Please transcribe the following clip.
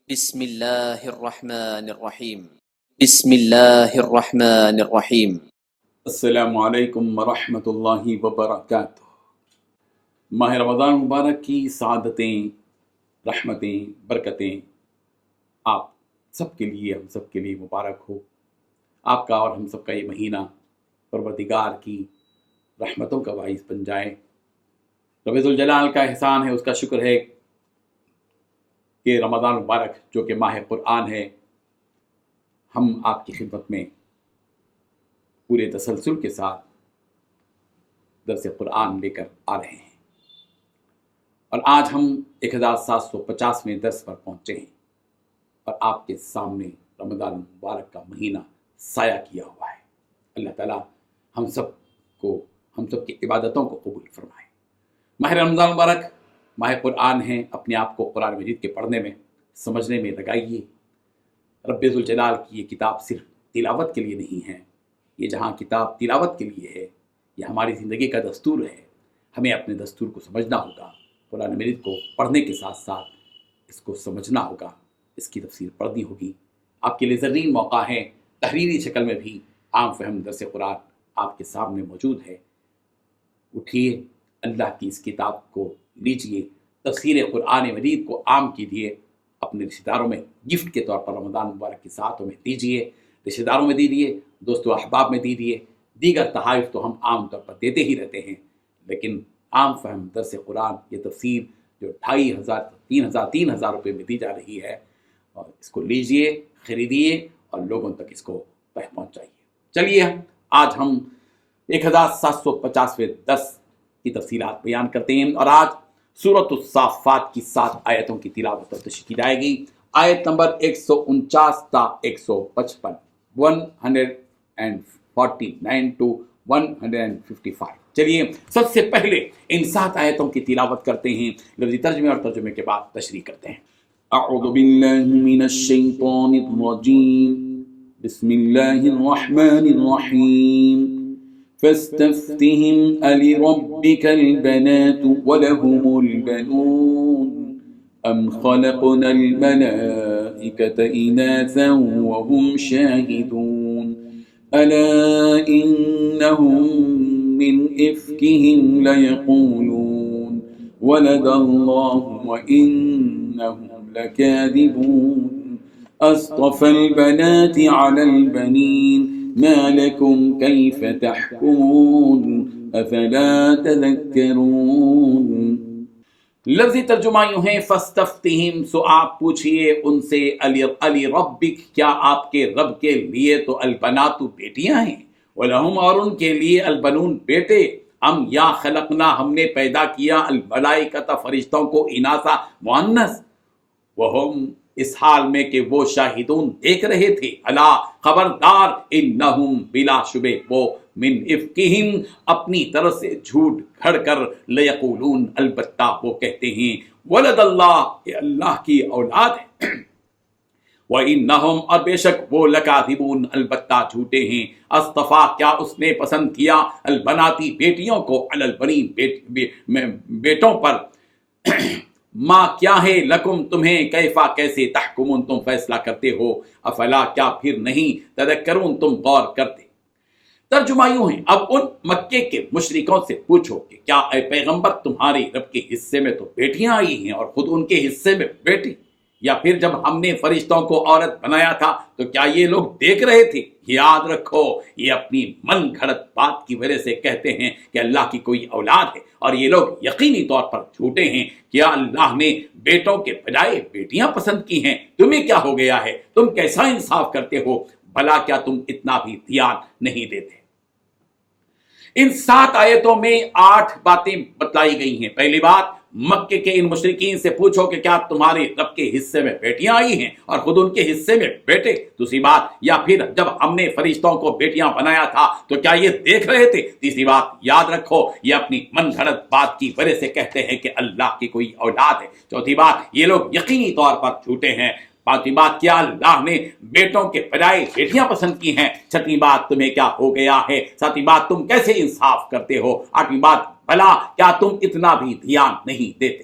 بسم اللہ الرحمن الرحیم بسم اللہ الرحمن الرحیم السلام علیکم ورحمۃ اللہ وبرکاتہ۔ ماہ رمضان مبارک کی سعادتیں، رحمتیں، برکتیں آپ سب کے لیے، ہم سب کے لیے مبارک ہو۔ آپ کا اور ہم سب کا یہ مہینہ پروردگار کی رحمتوں کا باعث بن جائے۔ رب ذوالجلال کا احسان ہے، اس کا شکر ہے کہ رمضان مبارک جو کہ ماہ قرآن ہے، ہم آپ کی خدمت میں پورے تسلسل کے ساتھ درس قرآن لے کر آ رہے ہیں، اور آج ہم 1750ویں درس پر پہنچے ہیں، اور آپ کے سامنے رمضان مبارک کا مہینہ سایہ کیا ہوا ہے۔ اللہ تعالیٰ ہم سب کی عبادتوں کو قبول فرمائے۔ ماہ رمضان مبارک ماہ قرآن ہے، اپنے آپ کو قرآن مجید کے پڑھنے میں، سمجھنے میں لگائیے۔ رب ذوالجلال کی یہ کتاب صرف تلاوت کے لیے نہیں ہے، یہ جہاں کتاب تلاوت کے لیے ہے، یہ ہماری زندگی کا دستور ہے۔ ہمیں اپنے دستور کو سمجھنا ہوگا، قرآن مجید کو پڑھنے کے ساتھ ساتھ اس کو سمجھنا ہوگا، اس کی تفسیر پڑھنی ہوگی۔ آپ کے لیے زرین موقع ہے، تحریری شکل میں بھی عام فہم درس قرآن آپ کے سامنے موجود ہے۔ اٹھیے، اللہ کی اس کتاب کو لیجئے، تفسیر قرآن مجید کو عام کیجیے، اپنے رشتہ داروں میں گفٹ کے طور پر رمضان مبارک کی ساعتوں میں دیجیے، رشتہ داروں میں دیجیے، دوست و احباب میں دیجیے۔ دیگر تحائف تو ہم عام طور پر دیتے ہی رہتے ہیں، لیکن عام فہم درس قرآن، یہ تفسیر جو 2500 3,000 روپے میں دی جا رہی ہے، اور اس کو لیجئے، خریدیے اور لوگوں تک اس کو پہنچائیے۔ چلیے آج ہم 1750ویں درس کی تفصیلات بیان کرتے ہیں، اور آج سورۃ الصافات کی 7 آیتوں کی تلاوت اور تشریح کی جائے گی۔ آیت نمبر 149 تا 155، 149 to 155۔ چلیے سب سے پہلے ان 7 آیتوں کی تلاوت کرتے ہیں، لفظی ترجمے اور ترجمے کے بعد تشریح کرتے ہیں۔ اعوذ باللہ من الشیطان الرجیم، بسم اللہ الرحمن الرحیم۔ فاستفتهم ألربك البنات ولهم البنون أم خلقنا الملائكة إناثا وهم شاهدون ألا إنهم من إفكهم ليقولون ولد الله وإنهم لكاذبون أصطفى البنات على البنين ما لكم كيف تحكمون افلا تذكرون۔ لفظی ترجمہ یوں ہے، فاستفتہم، سو آپ پوچھئے ان سے، علی ربک، کیا آپ کے رب کے لیے تو البنات بیٹیاں ہیں، ولہم، اور ان کے لیے البنون بیٹے، ام یا خلقنا، ہم نے پیدا کیا، الملائکۃ، فرشتوں کو، اناثا، مؤنث، وہم، اس حال میں کہ وہ شاہدون، دیکھ رہے تھے، الا، خبردار، انہم، بلا شبہ وہ، من افکہم، اپنی طرف سے جھوٹ گھڑ کر، لیقولون، البتہ وہ کہتے ہیں، ولد اللہ، کہ اللہ کی اولاد ہے، وَإِنَّهُمْ، اور بے شک وہ، لَكَاذِبُونَ، البتہ جھوٹے ہیں، اصطفیٰ، کیا اس نے پسند کیا، البناتی، بیٹیوں کو، علی البنین، بیٹوں پر، ماں کیا ہے، لکم، تمہیں، کیفا، کیسے، تحکمون، تم فیصلہ کرتے ہو، افلا، کیا پھر نہیں، تذکرون، تم غور کرتے۔ ترجمہ یوں ہے، اب ان مکے کے مشرکوں سے پوچھو کہ کیا اے پیغمبر، تمہارے رب کے حصے میں تو بیٹیاں آئی ہیں اور خود ان کے حصے میں بیٹے، یا پھر جب ہم نے فرشتوں کو عورت بنایا تھا تو کیا یہ لوگ دیکھ رہے تھے؟ یاد رکھو، یہ اپنی من گھڑت بات کی وجہ سے کہتے ہیں کہ اللہ کی کوئی اولاد ہے، اور یہ لوگ یقینی طور پر جھوٹے ہیں۔ کیا اللہ نے بیٹوں کے بجائے بیٹیاں پسند کی ہیں؟ تمہیں کیا ہو گیا ہے؟ تم کیسا انصاف کرتے ہو؟ بھلا کیا تم اتنا بھی دھیان نہیں دیتے؟ ان 7 آیتوں میں 8 باتیں بتلائی گئی ہیں۔ پہلی بات، مکے کے ان مشرکین سے پوچھو کہ کیا تمہارے رب کے حصے میں بیٹیاں آئی ہیں اور خود ان کے حصے میں بیٹے۔ دوسری بات، یا پھر جب ہم نے فرشتوں کو بیٹیاں بنایا تھا تو کیا یہ دیکھ رہے تھے۔ تیسری بات، یاد رکھو، یہ اپنی من گھڑت بات کی وجہ سے کہتے ہیں کہ اللہ کی کوئی اولاد ہے۔ چوتھی بات، یہ لوگ یقینی طور پر جھوٹے ہیں۔ پانچویں بات، کیا اللہ نے بیٹوں کے بجائے بیٹیاں پسند کی ہیں۔ چھٹویں بات، تمہیں کیا ہو گیا ہے۔ ساتویں بات، تم کیسے انصاف کرتے ہو۔ آٹھویں بات، بھلا کیا تم اتنا بھی دھیان نہیں دیتے۔